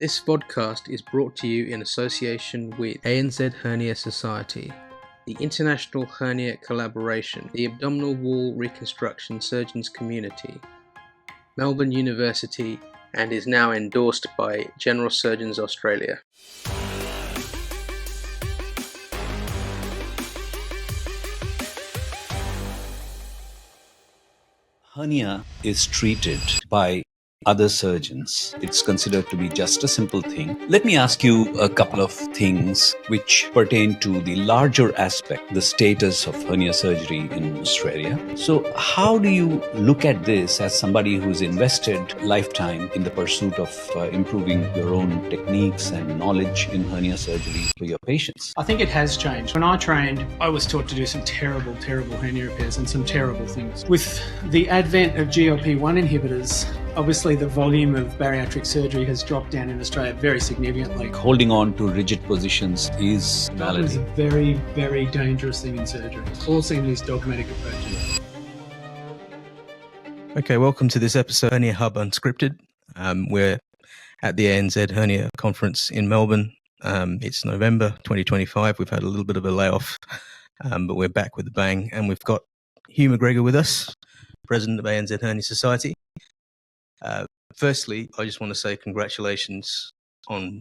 This podcast is brought to you in association with NZ Hernia Society, the International Hernia Collaboration, the Abdominal Wall Reconstruction Surgeons Community, Melbourne University, and is now endorsed by General Surgeons Australia. Hernia is treated by other surgeons. It's considered to be just a simple thing. Let me ask you a couple of things which pertain to the larger aspect, the status of hernia surgery in Australia. So how do you look at this as somebody who's invested lifetime in the pursuit of improving your own techniques and knowledge in hernia surgery for your patients? I think it has changed. When I trained, I was taught to do some terrible hernia repairs and some terrible things. With the advent of GLP-1 inhibitors, obviously the volume of bariatric surgery has dropped down in Australia very significantly. Holding on to rigid positions is That is a very, very dangerous thing in surgery. All seen these dogmatic approaches. Okay, welcome to this episode of Hernia Hub Unscripted. We're at the NZ Hernia Conference in Melbourne. It's November 2025. We've had a little bit of a layoff, but we're back with a bang. And we've got Hugh McGregor with us, President of NZ Hernia Society. Firstly, I just want to say congratulations on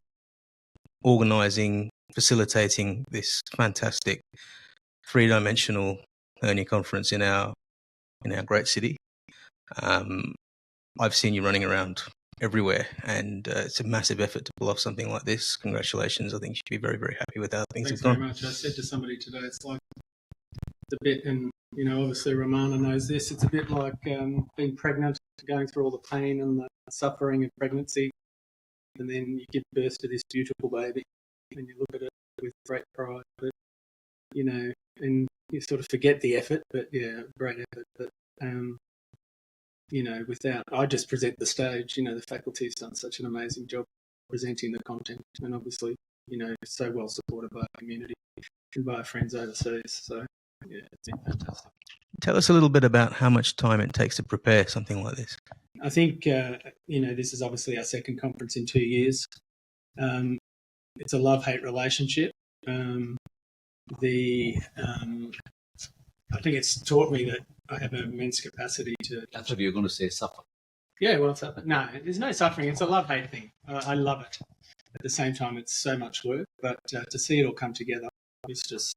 organising, facilitating this fantastic three-dimensional hernia conference in our great city. I've seen you running around everywhere, and it's a massive effort to pull off something like this. Congratulations! I think you should be very, very happy with how things have gone. Thanks very much. I said to somebody today, it's like the bit, and obviously Romana knows this. It's a bit like being pregnant, going through all the pain and the suffering of pregnancy, and then you give birth to this beautiful baby, and you look at it with great pride. But and you sort of forget the effort. But yeah, great effort. But without, I just present the stage. The faculty's done such an amazing job presenting the content, and obviously, so well supported by our community and by our friends overseas. So yeah, it's been fantastic. Tell us a little bit about how much time it takes to prepare something like this. I think, this is obviously our second conference in 2 years. It's a love-hate relationship. I think it's taught me that I have an immense capacity to... That's what you're going to say, suffer. Yeah, well, suffer. No, there's no suffering. It's a love-hate thing. I love it. At the same time, it's so much work, but to see it all come together is just,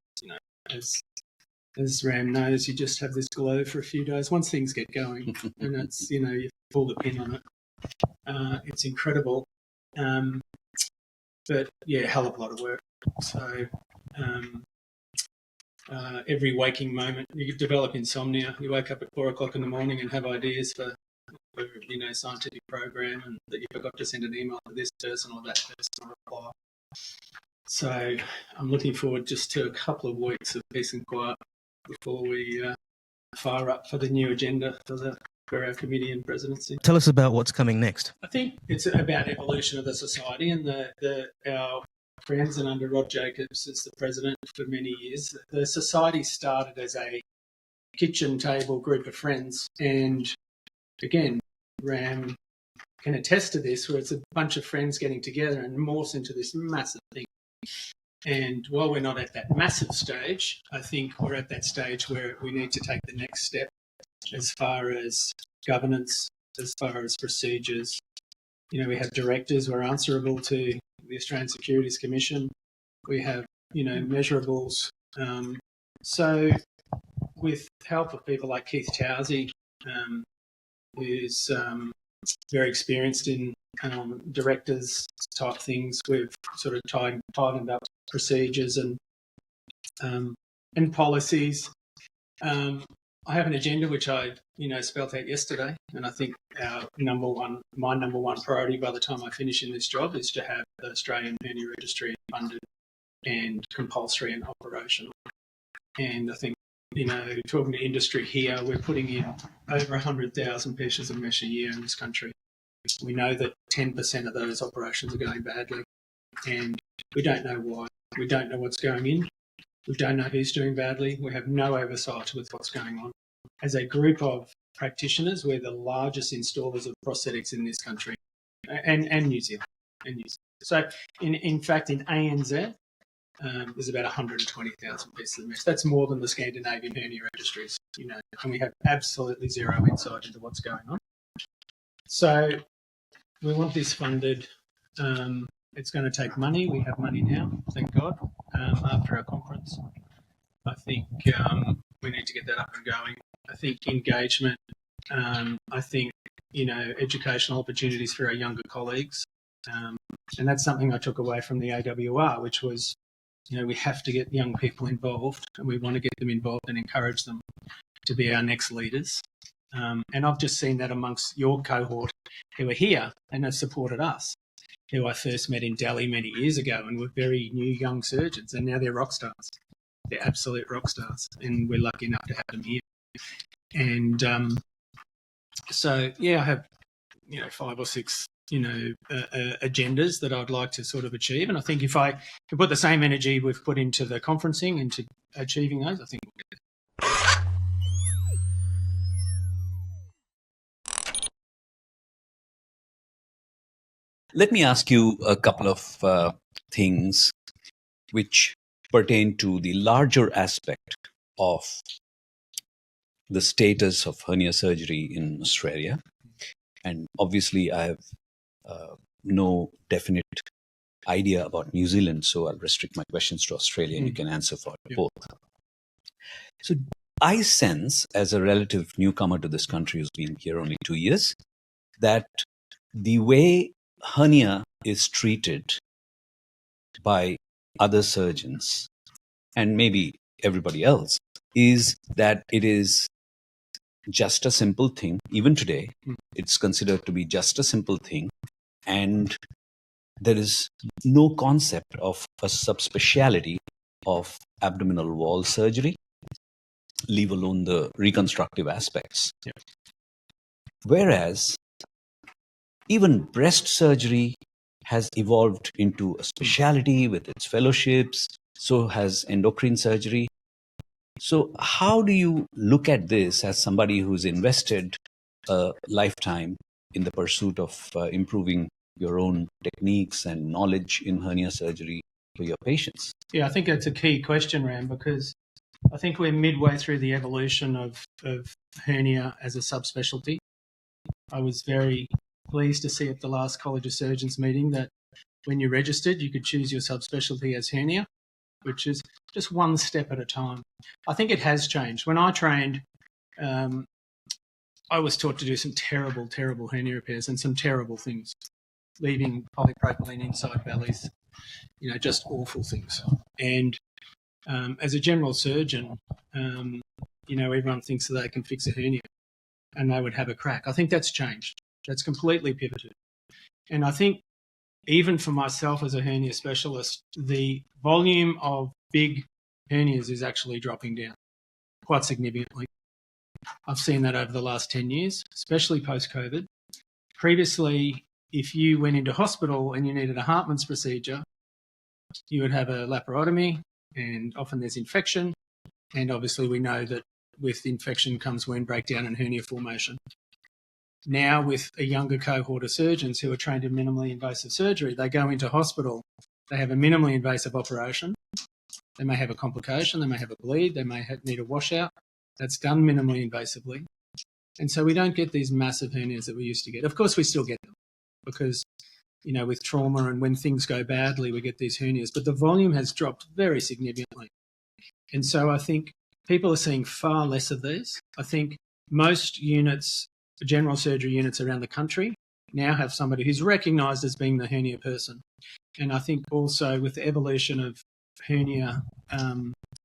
as Ram knows, you just have this glow for a few days. Once things get going, and it's, you pull the pin on it. It's incredible. But yeah, hell of a lot of work. So every waking moment, you develop insomnia. You wake up at 4 o'clock in the morning and have ideas for scientific program, and that you forgot to send an email to this person or that person or reply. So I'm looking forward just to a couple of weeks of peace and quiet before we fire up for the new agenda for our committee and presidency. Tell us about what's coming next. I think it's about evolution of the society, and our friends, and under Rod Jacobs as the president for many years, the society started as a kitchen table group of friends, and again, Ram can attest to this, where it's a bunch of friends getting together and morphs into this massive thing. And while we're not at that massive stage, I think we're at that stage where we need to take the next step as far as governance, as far as procedures. We have directors who are answerable to the Australian Securities Commission. We have, measurables. So with help of people like Keith Towsey, who's very experienced in directors type things, we've sort of tightened up procedures and policies. I have an agenda which I spelt out yesterday, and I think my number one priority by the time I finish in this job is to have the Australian Hernia Registry funded and compulsory and operational. And I think talking to industry here, we're putting in over 100,000 pieces of mesh a year in this country. We know that 10% of those operations are going badly, and we don't know why. We don't know what's going in. We don't know who's doing badly. We have no oversight with what's going on. As a group of practitioners, we're the largest installers of prosthetics in this country and New Zealand. and use it. So, in fact, in ANZ, there's about 120,000 pieces of mesh. That's more than the Scandinavian hernia registries, and we have absolutely zero insight into what's going on. So we want this funded. It's going to take money. We have money now, thank God, after our conference. I think we need to get that up and going. I think engagement, I think, educational opportunities for our younger colleagues. And that's something I took away from the AWR, which was, we have to get young people involved, and we want to get them involved and encourage them to be our next leaders. And I've just seen that amongst your cohort who are here and have supported us, who I first met in Delhi many years ago and were very new young surgeons, and now they're rock stars. They're absolute rock stars, and we're lucky enough to have them here. And I have 5 or 6 agendas that I'd like to sort of achieve. And I think if I can put the same energy we've put into the conferencing into achieving those, I think we'll get there. Let me ask you a couple of things which pertain to the larger aspect of the status of hernia surgery in Australia. And obviously, I have no definite idea about New Zealand, so I'll restrict my questions to Australia, and you can answer for both. So I sense, as a relative newcomer to this country who's been here only 2 years, that the way hernia is treated by other surgeons and maybe everybody else is that it is just a simple thing. Even today, it's considered to be just a simple thing, and there is no concept of a subspecialty of abdominal wall surgery, leave alone the reconstructive aspects. Yeah. Whereas even breast surgery has evolved into a specialty with its fellowships, so has endocrine surgery. So how do you look at this as somebody who's invested a lifetime in the pursuit of improving your own techniques and knowledge in hernia surgery for your patients? Yeah, I think that's a key question, Ram, because I think we're midway through the evolution of hernia as a subspecialty. I was very pleased to see at the last College of Surgeons meeting that when you registered, you could choose your subspecialty as hernia, which is just one step at a time. I think it has changed. When I trained, I was taught to do some terrible, terrible hernia repairs and some terrible things, leaving polypropylene inside bellies, just awful things. And as a general surgeon, everyone thinks that they can fix a hernia and they would have a crack. I think that's changed. That's completely pivoted. And I think even for myself as a hernia specialist, the volume of big hernias is actually dropping down quite significantly. I've seen that over the last 10 years, especially post-COVID. Previously, if you went into hospital and you needed a Hartmann's procedure, you would have a laparotomy, and often there's infection. And obviously we know that with infection comes wound breakdown and hernia formation. Now, with a younger cohort of surgeons who are trained in minimally invasive surgery, they go into hospital, they have a minimally invasive operation, they may have a complication, they may have a bleed, they may need a washout. That's done minimally invasively. And so we don't get these massive hernias that we used to get. Of course, we still get them because, with trauma and when things go badly, we get these hernias. But the volume has dropped very significantly. And so I think people are seeing far less of these. I think most units, general surgery units around the country, now have somebody who's recognised as being the hernia person. And I think also with the evolution of hernia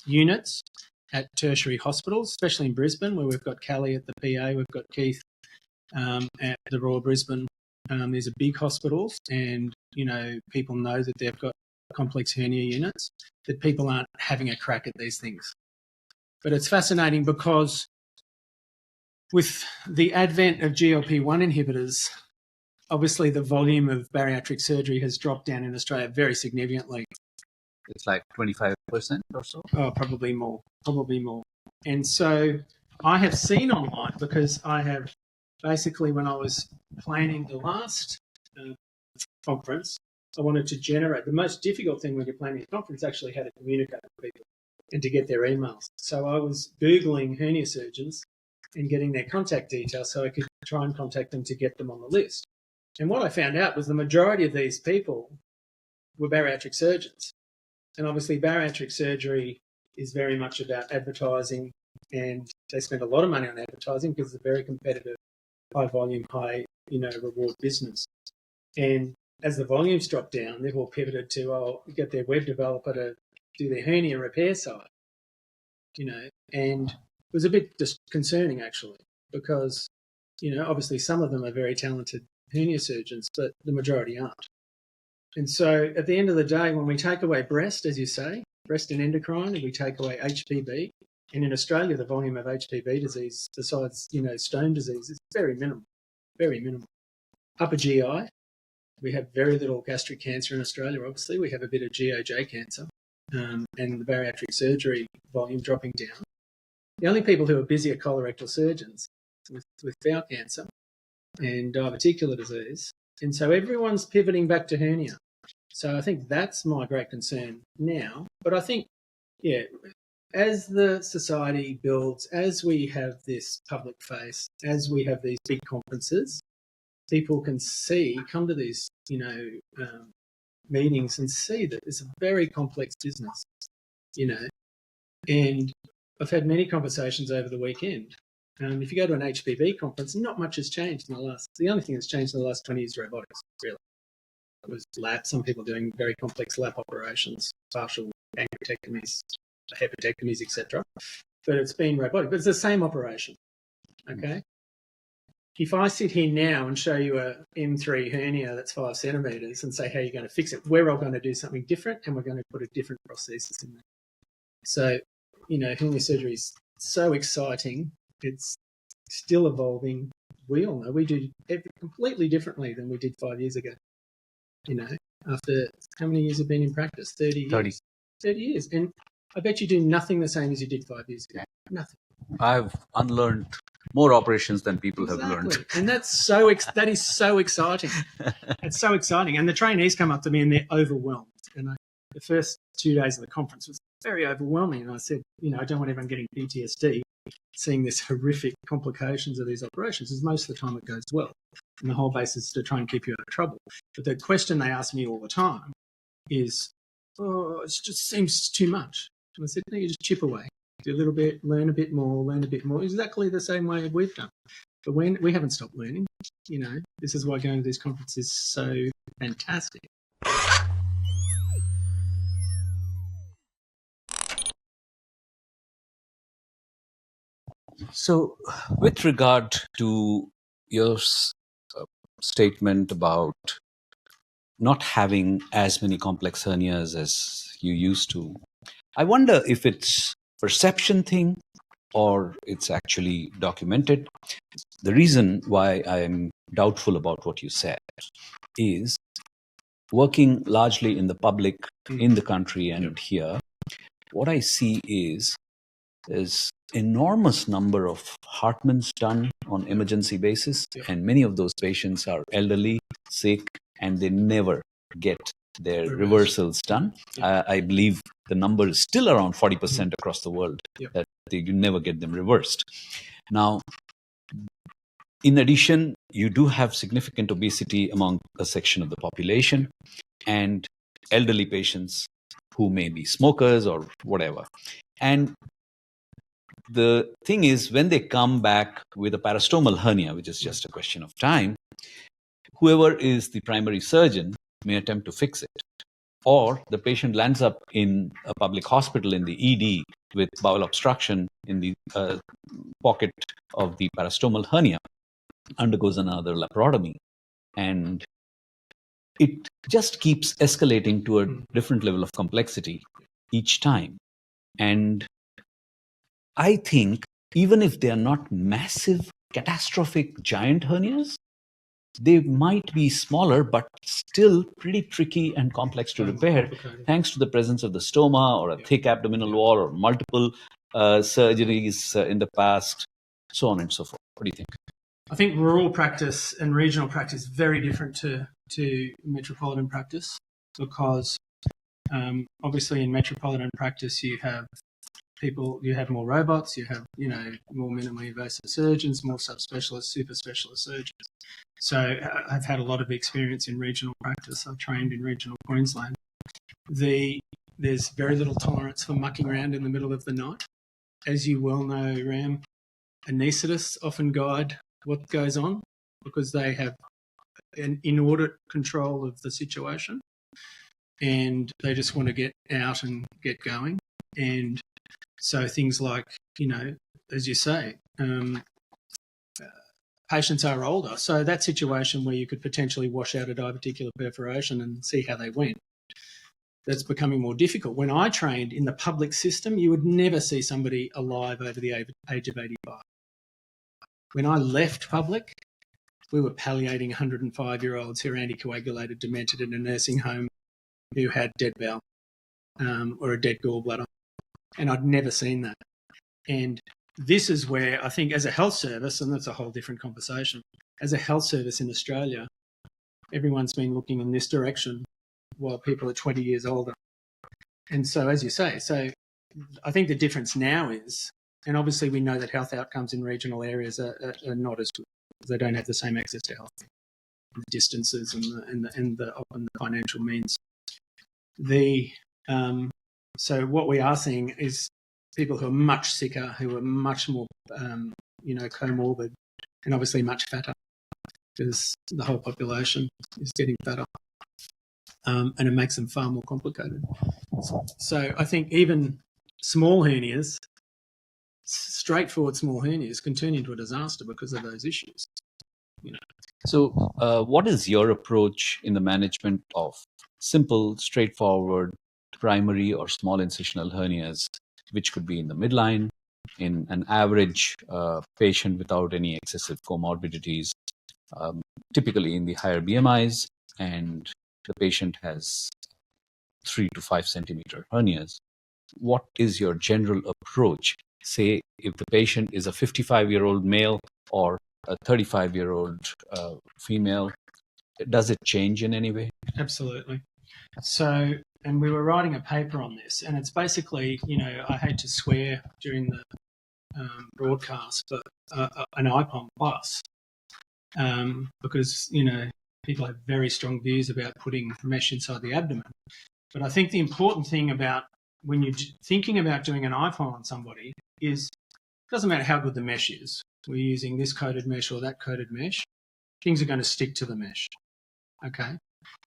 units at tertiary hospitals, especially in Brisbane, where we've got Callie at the PA, we've got Keith at the Royal Brisbane. These are big hospitals, and people know that they've got complex hernia units, that people aren't having a crack at these things. But it's fascinating because with the advent of GLP-1 inhibitors, obviously the volume of bariatric surgery has dropped down in Australia very significantly. It's like 25% or so? Oh, probably more. And so I have seen online, because I have basically, when I was planning the last conference, I wanted to generate. The most difficult thing when you're planning a conference is actually how to communicate with people and to get their emails. So I was Googling hernia surgeons and getting their contact details so I could try and contact them to get them on the list. And what I found out was the majority of these people were bariatric surgeons. And obviously bariatric surgery is very much about advertising, and they spend a lot of money on advertising because it's a very competitive, high volume, high, reward business. And as the volumes dropped down, they've all pivoted to, get their web developer to do their hernia repair site, and it was a bit disconcerting actually, because, obviously some of them are very talented hernia surgeons, but the majority aren't. And so at the end of the day, when we take away breast, as you say, breast and endocrine, and we take away HPV, and in Australia, the volume of HPV disease, besides, stone disease, is very minimal, very minimal. Upper GI, we have very little gastric cancer in Australia, obviously. We have a bit of GOJ cancer, and the bariatric surgery volume dropping down. The only people who are busy are colorectal surgeons with bowel cancer and diverticular disease. And so everyone's pivoting back to hernia. So I think that's my great concern now. But I think, as the society builds, as we have this public face, as we have these big conferences, people can come to these, meetings and see that it's a very complex business, And I've had many conversations over the weekend. If you go to an HPV conference, not much has changed in the only thing that's changed in the last 20 years is robotics, really. It was some people doing very complex lap operations, partial pancreatectomies, hepatectomies, etc. But it's been robotic. But it's the same operation, okay? If I sit here now and show you a M3 hernia that's 5 centimetres and say how you're going to fix it, we're all going to do something different, and we're going to put a different prosthesis in there. So, hernia surgery is so exciting. It's still evolving. We all know we do it completely differently than we did 5 years ago. After how many years have been in practice? 30 years. 30 years. And I bet you do nothing the same as you did 5 years ago. Nothing. I've unlearned more operations than people have learned. And that is so exciting. It's so exciting. And the trainees come up to me and they're overwhelmed. And the first 2 days of the conference was very overwhelming. And I said, I don't want everyone getting PTSD, seeing this horrific complications of these operations, because most of the time it goes well. And the whole basis is to try and keep you out of trouble. But the question they ask me all the time is, it just seems too much. And I said, no, you just chip away. Do a little bit, learn a bit more, exactly the same way we've done. But we haven't stopped learning. This is why going to these conferences is so fantastic. So, with regard to your statement about not having as many complex hernias as you used to, I wonder if it's perception thing or it's actually documented. The reason why I'm doubtful about what you said is working largely in the public, in the country and here, what I see is enormous number of Hartmans done on emergency basis, and many of those patients are elderly, sick, and they never get their reversals done. I believe the number is still around 40% across the world that you never get them reversed. Now, in addition, you do have significant obesity among a section of the population and elderly patients who may be smokers or whatever. And the thing is, when they come back with a parastomal hernia, which is just a question of time, whoever is the primary surgeon may attempt to fix it. Or the patient lands up in a public hospital in the ED with bowel obstruction in the pocket of the parastomal hernia, undergoes another laparotomy. And it just keeps escalating to a different level of complexity each time. And I think even if they are not massive, catastrophic, giant hernias, they might be smaller, but still pretty tricky and complex to repair, thanks to the presence of the stoma or a thick abdominal wall or multiple surgeries in the past, so on and so forth. What do you think? I think rural practice and regional practice is very different to metropolitan practice. because obviously in metropolitan practice you have more robots, you have, more minimally invasive surgeons, more subspecialists, super specialist surgeons. So I've had a lot of experience in regional practice. I've trained in regional Queensland. There's very little tolerance for mucking around in the middle of the night. As you well know, Ram, anaesthetists often guide what goes on because they have an inordinate control of the situation and they just want to get out and get going. And so things like, as you say, patients are older. So that situation where you could potentially wash out a diverticular perforation and see how they went, that's becoming more difficult. When I trained in the public system, you would never see somebody alive over the age of 85. When I left public, we were palliating 105-year-olds who were anticoagulated, demented in a nursing home who had dead bowel or a dead gallbladder. And I'd never seen that. And this is where I think as a health service, and that's a whole different conversation, as a health service in Australia, everyone's been looking in this direction while people are 20 years older. And so, as you say, I think the difference now is, and obviously we know that health outcomes in regional areas are not as good because they don't have the same access to health, the distances and the financial means. So what we are seeing is people who are much sicker, who are much more, comorbid, and obviously much fatter, because the whole population is getting fatter, and it makes them far more complicated. So I think even small hernias, straightforward small hernias, can turn into a disaster because of those issues. So what is your approach in the management of simple, straightforward, primary or small incisional hernias, which could be in the midline, in an average patient without any excessive comorbidities, typically in the higher BMIs, and the patient has 3 to 5 centimeter hernias? What is your general approach? Say if the patient is a 55-year-old male or a 35-year-old female, does it change in any way? Absolutely. So, and we were writing a paper on this, and it's basically, I hate to swear during the broadcast, but an IPOM plus, because, people have very strong views about putting mesh inside the abdomen. But I think the important thing about when you're thinking about doing an IPOM on somebody is it doesn't matter how good the mesh is. We're using this coated mesh or that coated mesh. Things are going to stick to the mesh. Okay?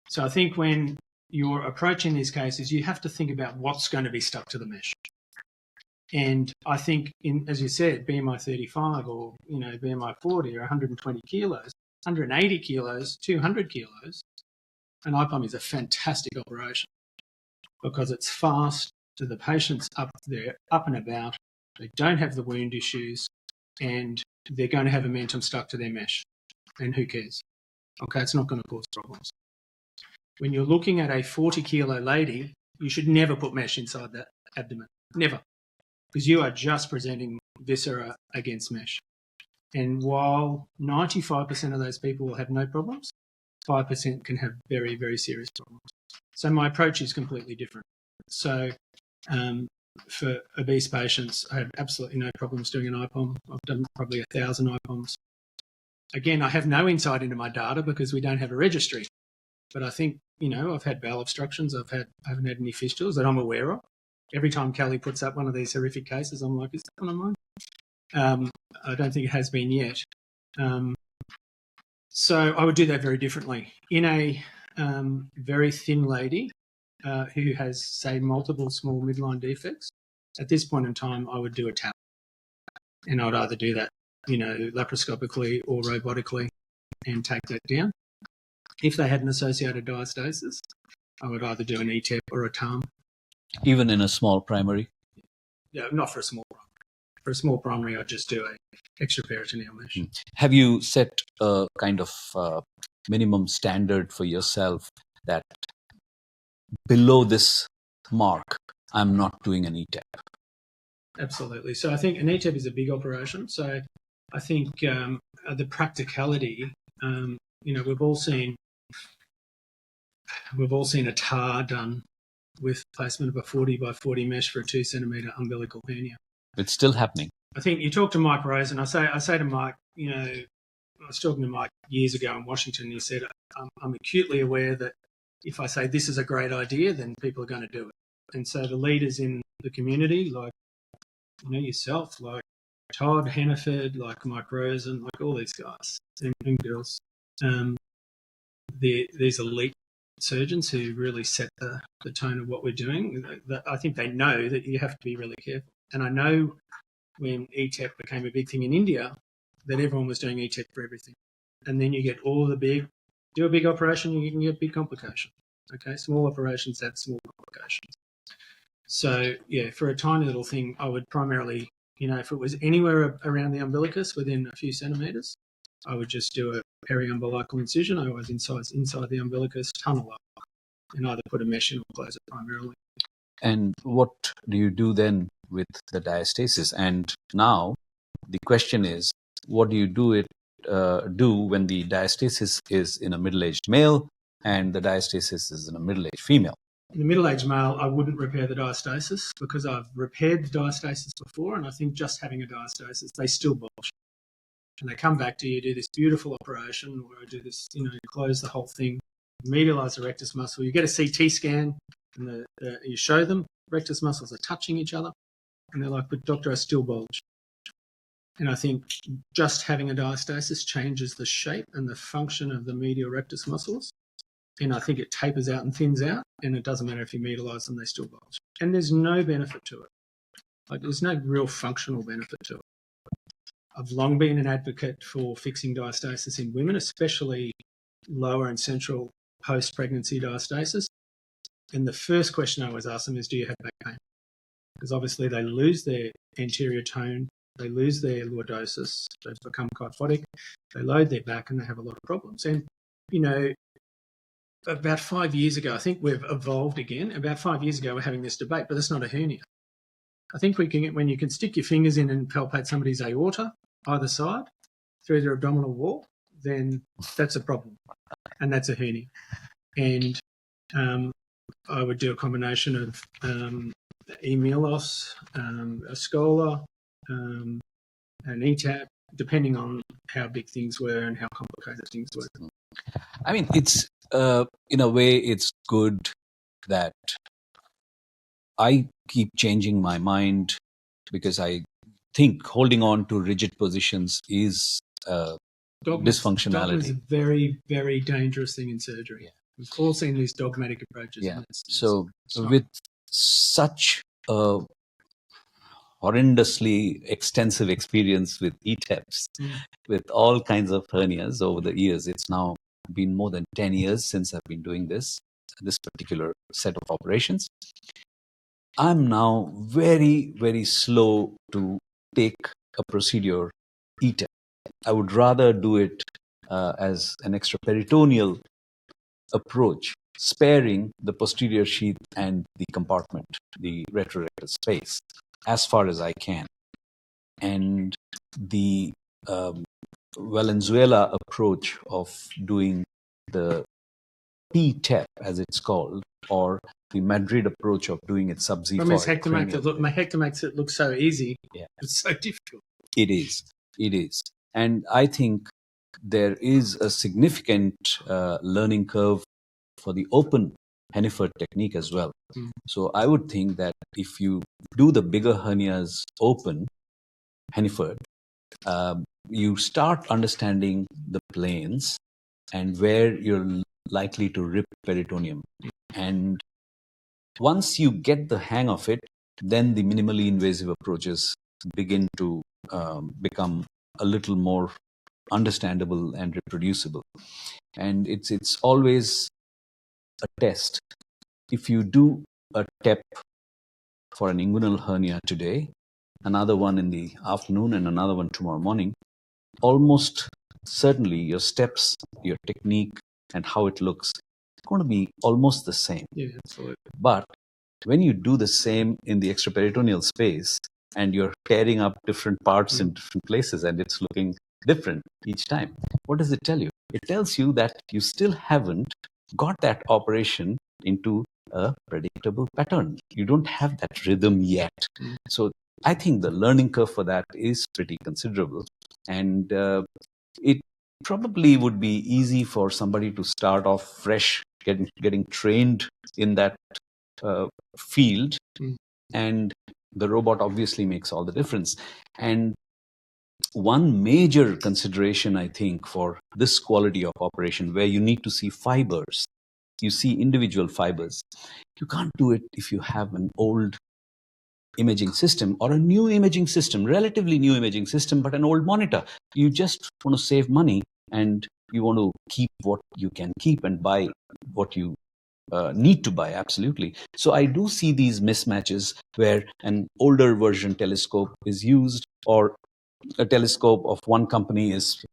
So I think when you're approaching these cases, you have to think about what's going to be stuck to the mesh. And I think, as you said, BMI 35 or, BMI 40 or 120 kilos, 180 kilos, 200 kilos, an IPOM is a fantastic operation because it's fast, so the patient's up there, up and about, they don't have the wound issues, and they're going to have a momentum stuck to their mesh. And who cares? Okay, it's not going to cause problems. When you're looking at a 40-kilo lady, you should never put mesh inside that abdomen. Never. Because you are just presenting viscera against mesh. And while 95% of those people will have no problems, 5% can have very, very serious problems. So my approach is completely different. So for obese patients, I have absolutely no problems doing an IPOM. I've done probably 1,000 IPOMs. Again, I have no insight into my data because we don't have a registry. But I think, I've had bowel obstructions. I haven't had any fistulas that I'm aware of. Every time Kelly puts up one of these horrific cases, I'm like, is that one of mine? I don't think it has been yet. So I would do that very differently. In a very thin lady who has, say, multiple small midline defects, at this point in time, I would do a tap. And I'd either do that, laparoscopically or robotically and take that down. If they had an associated diastasis, I would either do an ETEP or a TARM. Even in a small primary? Yeah, not for a small primary. For a small primary, I'd just do a extra-peritoneal mesh. Have you set a kind of minimum standard for yourself that below this mark, I'm not doing an ETEP? Absolutely. So I think an ETEP is a big operation. So I think the practicality, we've all seen we've all seen a TAR done with placement of a 40 by 40 mesh for a 2 centimetre umbilical hernia. It's still happening. I think you talk to Mike Rose, and I say to Mike, I was talking to Mike years ago in Washington, and he said, I'm acutely aware that if I say this is a great idea, then people are going to do it. And so the leaders in the community, like yourself, like Todd Hannaford, like Mike Rose, and like all these guys and girls, these elite surgeons who really set the tone of what we're doing, I think they know that you have to be really careful. And I know when ETEP became a big thing in India, that everyone was doing ETEP for everything. And then you get all the do a big operation, you can get big complications. Okay, small operations have small complications. So, yeah, for a tiny little thing, I would primarily, if it was anywhere around the umbilicus within a few centimetres, I would just do a periumbilical incision. I always inside the umbilicus, tunnel up, and either put a mesh in or close it primarily. And what do you do then with the diastasis? And now the question is, what do you do when the diastasis is in a middle-aged male and the diastasis is in a middle-aged female? In the middle-aged male, I wouldn't repair the diastasis because I've repaired the diastasis before, and I think just having a diastasis, they still bulge. And they come back to you, do this beautiful operation where I do this, close the whole thing, medialise the rectus muscle. You get a CT scan, and you show them rectus muscles are touching each other, and they're like, but doctor, I still bulge. And I think just having a diastasis changes the shape and the function of the medial rectus muscles. And I think it tapers out and thins out, and it doesn't matter if you medialise them, they still bulge. And there's no benefit to it. Like, there's no real functional benefit to it. I've long been an advocate for fixing diastasis in women, especially lower and central post-pregnancy diastasis. And the first question I always ask them is, do you have back pain? Because obviously they lose their anterior tone, they lose their lordosis, they become kyphotic, they load their back, and they have a lot of problems. And, about 5 years ago, I think we've evolved again. About 5 years ago, we're having this debate, but that's not a hernia. I think when you can stick your fingers in and palpate somebody's aorta, either side, through their abdominal wall, then that's a problem, and that's a hernia. And I would do a combination of EMILOS, a SCOLA, an ETAP, depending on how big things were and how complicated things were. I mean, it's in a way, it's good that I keep changing my mind because I think holding on to rigid positions is dysfunctionality. Dogma is a very, very dangerous thing in surgery. Yeah. We've all seen these dogmatic approaches. Yeah. So with such a horrendously extensive experience with ETEPs, with all kinds of hernias over the years, it's now been more than 10 years since I've been doing this particular set of operations. I'm now very, very slow to take a procedure ETEP. I would rather do it as an extra-peritoneal approach, sparing the posterior sheath and the compartment, the retrorectal space, as far as I can. And the Valenzuela approach of doing the PTEP, as it's called, or the Madrid approach of doing it sub-xiphoid. My hector makes it look so easy. Yeah. It's so difficult. It is. And I think there is a significant learning curve for the open Hanniford technique as well. So I would think that if you do the bigger hernias open Hanniford, you start understanding the planes and where you're likely to rip peritoneum. And once you get the hang of it, then the minimally invasive approaches begin to become a little more understandable and reproducible. And it's always a test. If you do a TEP for an inguinal hernia today, another one in the afternoon and another one tomorrow morning, almost certainly your steps, your technique, and how it looks is going to be almost the same. Yeah, absolutely. But when you do the same in the extraperitoneal space and you're tearing up different parts in different places and it's looking different each time, what does it tell you? It tells you that you still haven't got that operation into a predictable pattern. You don't have that rhythm yet. So I think the learning curve for that is pretty considerable. And it probably would be easy for somebody to start off fresh, getting trained in that field. And the robot obviously makes all the difference. And one major consideration, I think, for this quality of operation, where you need to see fibers, you see individual fibers, you can't do it if you have an old imaging system or a new imaging system, relatively new imaging system, but an old monitor. You just want to save money and you want to keep what you can keep and buy what you need to buy, absolutely. So I do see these mismatches where an older version telescope is used, or a telescope of one company is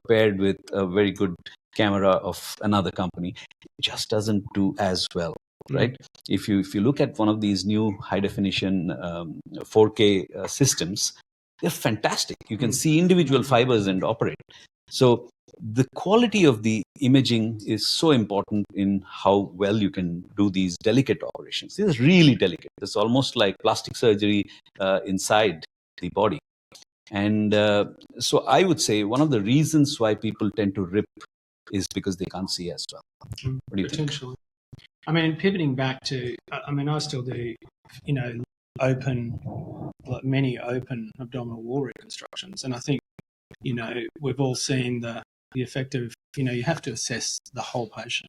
paired with a very good camera of another company. It just doesn't do as well, right? If you look at one of these new high definition 4K systems, they're fantastic. You can see individual fibers and operate. So the quality of the imaging is so important in how well you can do these delicate operations. This is really delicate. It's almost like plastic surgery inside the body. And so I would say one of the reasons why people tend to rip is because they can't see as well. What do you think? I mean, pivoting back to, I still do, many open abdominal wall reconstructions. And I think, we've all seen the effect of, you have to assess the whole patient.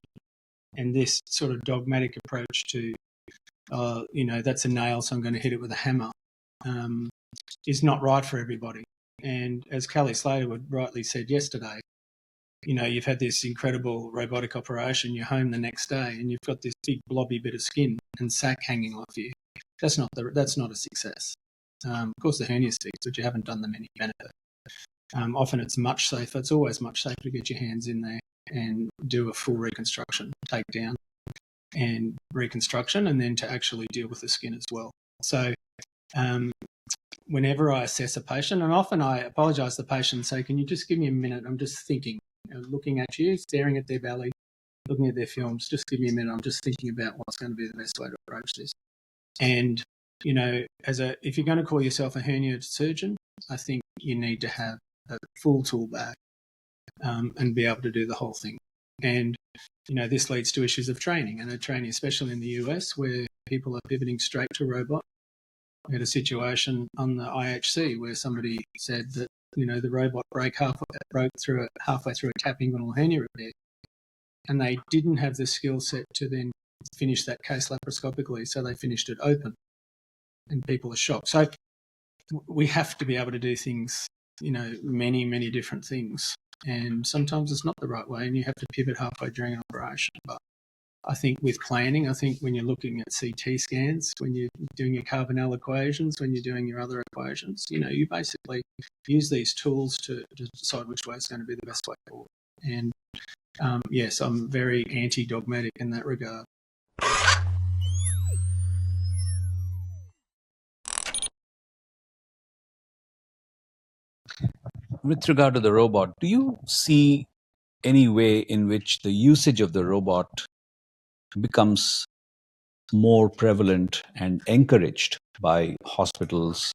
And this sort of dogmatic approach to, that's a nail, so I'm going to hit it with a hammer, is not right for everybody. And as Kelly Slater rightly said yesterday, you've had this incredible robotic operation, you're home the next day and you've got this big blobby bit of skin and sac hanging off you. That's not a success. Of course, the hernia sticks, but you haven't done them any benefit. Often it's much safer. It's always much safer to get your hands in there and do a full reconstruction, take down and reconstruction, and then to actually deal with the skin as well. So whenever I assess a patient, and often I apologise to the patient and say, can you just give me a minute? I'm just thinking, looking at you, staring at their belly, looking at their films, just give me a minute. I'm just thinking about what's going to be the best way to approach this. And, if you're going to call yourself a hernia surgeon, I think you need to have a full tool bag and be able to do the whole thing. And, this leads to issues of training, and training, especially in the US, where people are pivoting straight to robot. We had a situation on the IHC where somebody said that, the robot broke halfway through a tap-inguinal hernia repair, and they didn't have the skill set to then finish that case laparoscopically, so they finished it open, and people are shocked. So we have to be able to do things, many, many different things, and sometimes it's not the right way, and you have to pivot halfway during an operation. But I think with planning, when you're looking at CT scans, when you're doing your Carbonell equations, when you're doing your other equations, you basically use these tools to decide which way is going to be the best way forward. And yes, I'm very anti-dogmatic in that regard. With regard to the robot, do you see any way in which the usage of the robot becomes more prevalent and encouraged by hospitals,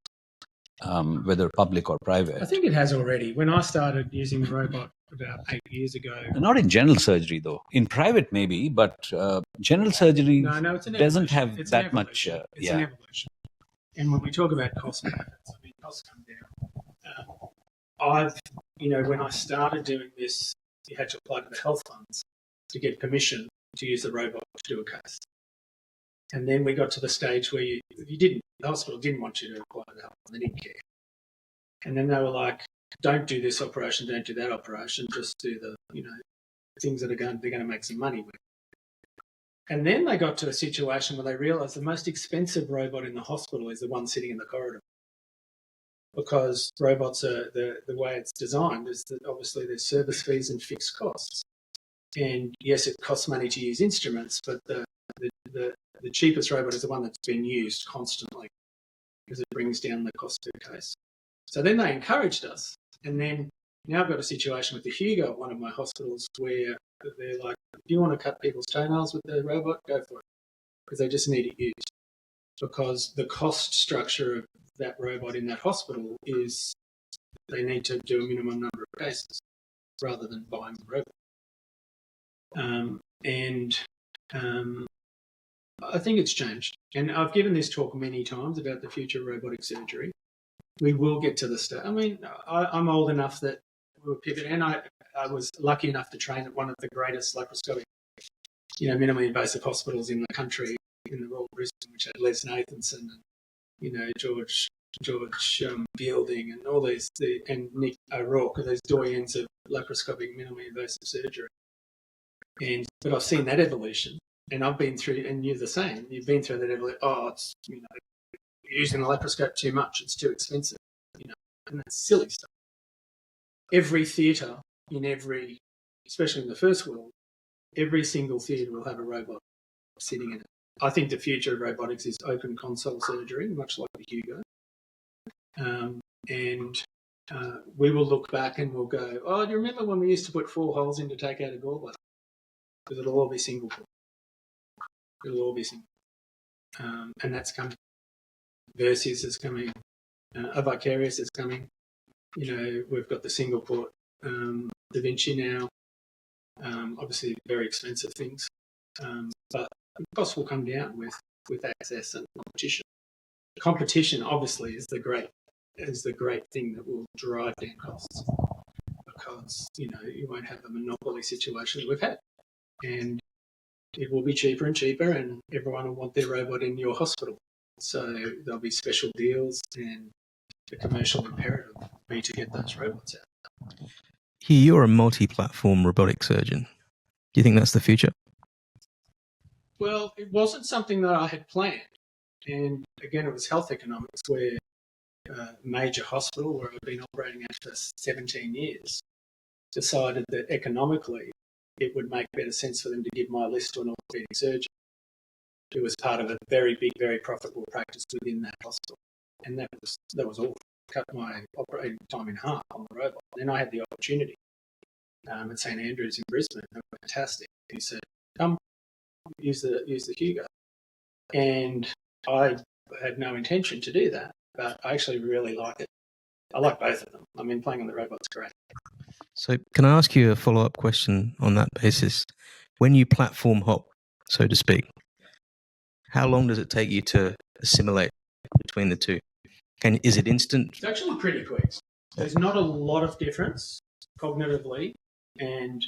whether public or private? I think it has already. When I started using the robot about 8 years ago. Not in general surgery, though. In private, maybe, but general surgery doesn't have that much. It's an evolution. And when we talk about cost benefits, costs come down. When I started doing this, you had to apply to the health funds to get permission to use the robot to do a case. And then we got to the stage where the hospital didn't want you to apply to the health fund. They didn't care. And then they were like, don't do this operation, don't do that operation, just do the, things that they're going to make some money with. And then they got to a situation where they realised the most expensive robot in the hospital is the one sitting in the corridor. Because robots are, the way it's designed is that obviously there's service fees and fixed costs. And yes, it costs money to use instruments, but the cheapest robot is the one that's been used constantly because it brings down the cost per case. So then they encouraged us. And then Now I've got a situation with the Hugo at one of my hospitals where they're like, if you want to cut people's toenails with the robot, go for it. Because they just need it used. Because the cost structure of that robot in that hospital is they need to do a minimum number of cases rather than buying the robot. I think it's changed. And I've given this talk many times about the future of robotic surgery. We will get to the stage. I mean, I'm old enough that we'll pivot. And I was lucky enough to train at one of the greatest laparoscopic, minimally invasive hospitals in the country, in the Royal Brisbane, which had Les Nathanson and, George Fielding and all these, and Nick O'Rourke, those doyens of laparoscopic minimally invasive surgery. But I've seen that evolution, and I've been through, and you're the same. You've been through that evolution. Oh, it's you're using the laparoscope too much. It's too expensive, and that's silly stuff. Every theatre especially in the first world, every single theatre will have a robot sitting in it. I think the future of robotics is open console surgery, much like the Hugo. We will look back and we'll go, oh, do you remember when we used to put 4 holes in to take out a gallbladder? Because it'll all be single port. It'll all be single. And that's coming. Versus is coming. Vicarious is coming. We've got the single port Da Vinci now. Obviously, very expensive things. But the cost will come down with access and competition. Competition, obviously, is the great thing that will drive down costs, because you won't have a monopoly situation that we've had, and it will be cheaper and cheaper, and everyone will want their robot in your hospital. So there'll be special deals, and the commercial imperative will be to get those robots out. Here, you're a multi-platform robotic surgeon. Do you think that's the future? Well, it wasn't something that I had planned. And again, it was health economics, where a major hospital where I've been operating at for 17 years decided that economically it would make better sense for them to give my list to an orthopaedic surgeon who was part of a very big, very profitable practice within that hospital. And that was all. Cut my operating time in half on the robot. Then I had the opportunity at St Andrews in Brisbane. They were fantastic. He said, come, use the Hugo. And I had no intention to do that, but I actually really like it. I like both of them. I mean, playing on the robot's great. So can I ask you a follow-up question on that basis? When you platform hop, so to speak, how long does it take you to assimilate between the two? Is it instant? It's actually pretty quick. There's not a lot of difference cognitively and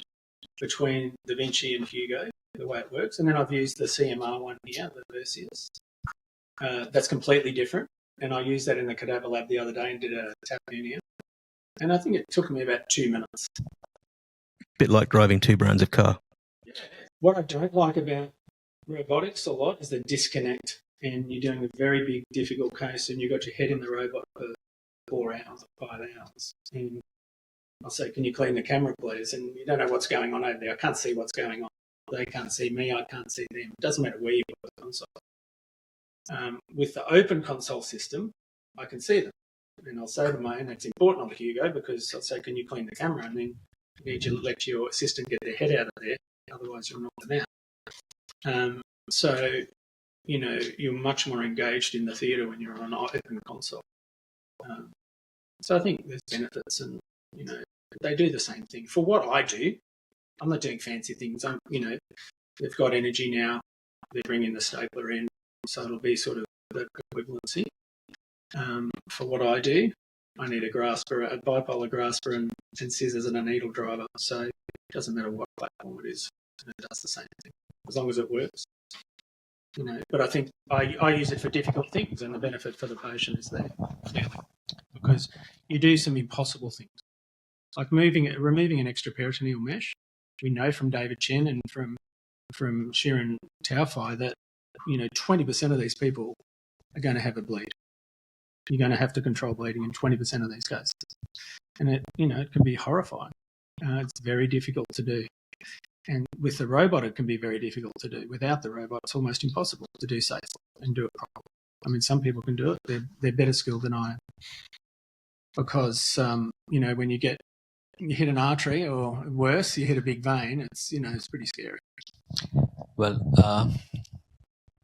between Da Vinci and Hugo, the way it works. And then I've used the CMR one here, the Versius. That's completely different. And I used that in the cadaver lab the other day and did a tap hernia. And I think it took me about 2 minutes. Bit like driving 2 brands of car. What I don't like about robotics a lot is the disconnect. And you're doing a very big, difficult case, and you've got your head in the robot for 4 hours or 5 hours. And I'll say, can you clean the camera, please? And you don't know what's going on over there. I can't see what's going on. They can't see me. I can't see them. It doesn't matter where you put the console. With the open console system, I can see them. And I'll say to and it's important on the Hugo, because I'll say, can you clean the camera? And then you need to let your assistant get their head out of there. Otherwise, you'll knock them out. So you're much more engaged in the theatre when you're on an open console. So I think there's benefits, and they do the same thing. For what I do, I'm not doing fancy things. They've got energy now. They're bringing the stapler in, so it'll be sort of the equivalency. For what I do, I need a grasper, a bipolar grasper, and scissors and a needle driver. So it doesn't matter what platform it is, it does the same thing as long as it works. But I think I use it for difficult things, and the benefit for the patient is there, because you do some impossible things, like removing an extra-peritoneal mesh. We know from David Chen and from Shirin Taofai that 20% of these people are going to have a bleed. You're going to have to control bleeding in 20% of these cases, and it can be horrifying. It's very difficult to do. And with the robot, it can be very difficult to do. Without the robot, it's almost impossible to do safely and do it properly. I mean, some people can do it. They're better skilled than I am. Because, when you get you hit an artery, or worse, you hit a big vein. It's pretty scary. Well,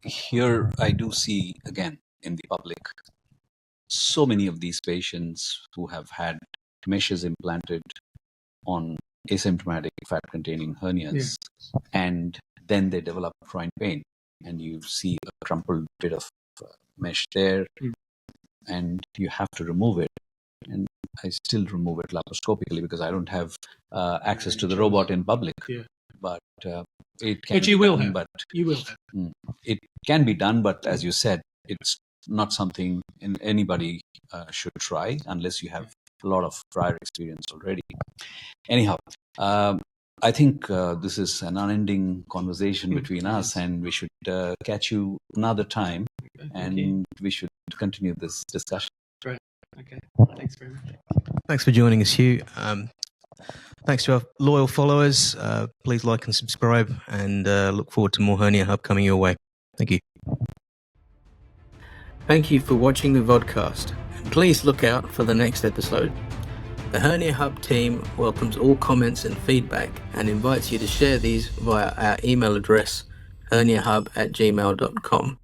here I do see, again, in the public, so many of these patients who have had meshes implanted on asymptomatic fat-containing hernias, and then they develop groin pain, and you see a crumpled bit of mesh there, and you have to remove it. And I still remove it laparoscopically because I don't have access to the robot in public. Yeah. But it can. But you will done, have. But you will have. It can be done, but as you said, it's not something anybody should try unless you have a lot of prior experience already. Anyhow, I think this is an unending conversation between us, and we should catch you another time, and we should continue this discussion. Right. Okay. Thanks very much. Thanks for joining us, Hugh. Thanks to our loyal followers. Please like and subscribe, and look forward to more Hernia Hub coming your way. Thank you. Thank you for watching the vodcast. Please look out for the next episode. The Hernia Hub team welcomes all comments and feedback and invites you to share these via our email address, herniahub@gmail.com.